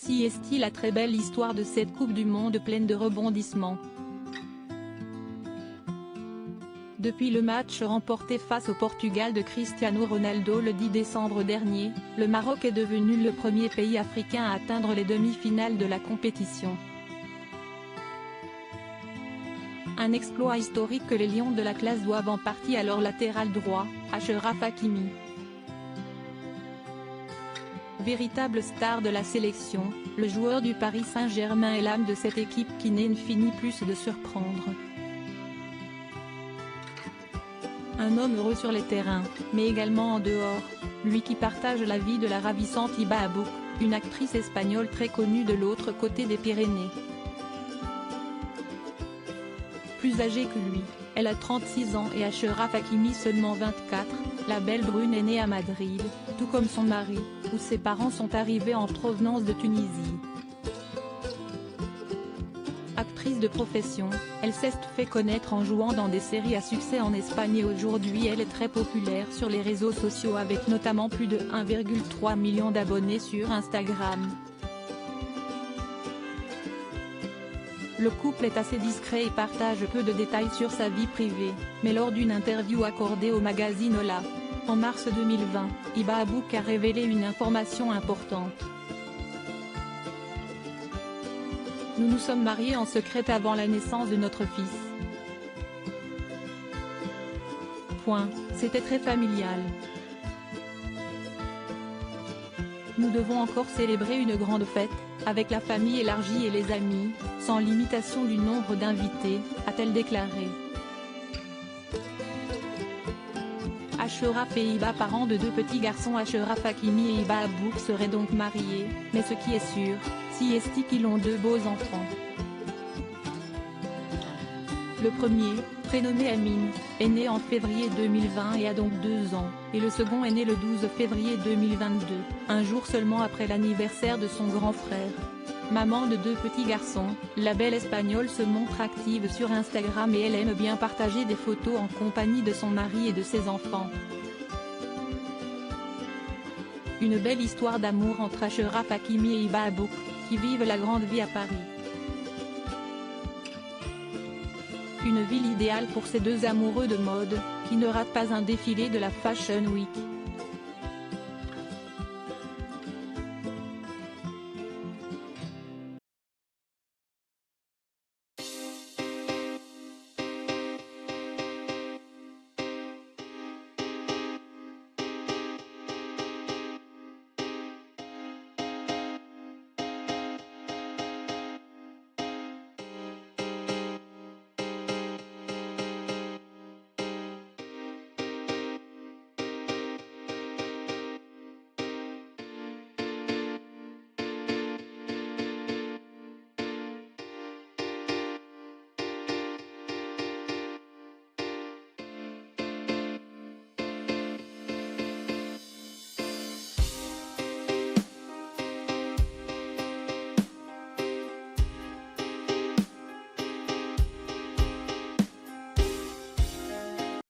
Si est-il la très belle histoire de cette Coupe du Monde pleine de rebondissements. Depuis le match remporté face au Portugal de Cristiano Ronaldo le 10 décembre dernier, le Maroc est devenu le premier pays africain à atteindre les demi-finales de la compétition. Un exploit historique que les Lions de l'Atlas doivent en partie à leur latéral droit, Achraf Hakimi. Véritable star de la sélection, le joueur du Paris Saint-Germain est l'âme de cette équipe qui ne finit plus de surprendre. Un homme heureux sur les terrains, mais également en dehors, lui qui partage la vie de la ravissante Hiba Abouk, une actrice espagnole très connue de l'autre côté des Pyrénées. Plus âgée que lui, elle a 36 ans et Achraf Hakimi seulement 24, la belle brune est née à Madrid, tout comme son mari, où ses parents sont arrivés en provenance de Tunisie. Actrice de profession, elle s'est fait connaître en jouant dans des séries à succès en Espagne et aujourd'hui elle est très populaire sur les réseaux sociaux avec notamment plus de 1,3 million d'abonnés sur Instagram. Le couple est assez discret et partage peu de détails sur sa vie privée, mais lors d'une interview accordée au magazine Hola, en mars 2020, Hiba Abouk a révélé une information importante. Nous nous sommes mariés en secret avant la naissance de notre fils. C'était très familial. Nous devons encore célébrer une grande fête, avec la famille élargie et les amis, sans limitation du nombre d'invités, a-t-elle déclaré. Achraf et Hiba, parents de deux petits garçons. Achraf Hakimi et Hiba Abouk seraient donc mariés, mais ce qui est sûr, si est qu'ils ont deux beaux enfants. Le premier, prénommé Amine, est né en février 2020 et a donc 2 ans, et le second est né le 12 février 2022, un jour seulement après l'anniversaire de son grand frère. Maman de deux petits garçons, la belle espagnole se montre active sur Instagram et elle aime bien partager des photos en compagnie de son mari et de ses enfants. Une belle histoire d'amour entre Achraf Hakimi et Hiba Abouk, qui vivent la grande vie à Paris. Une ville idéale pour ces deux amoureux de mode, qui ne ratent pas un défilé de la Fashion Week.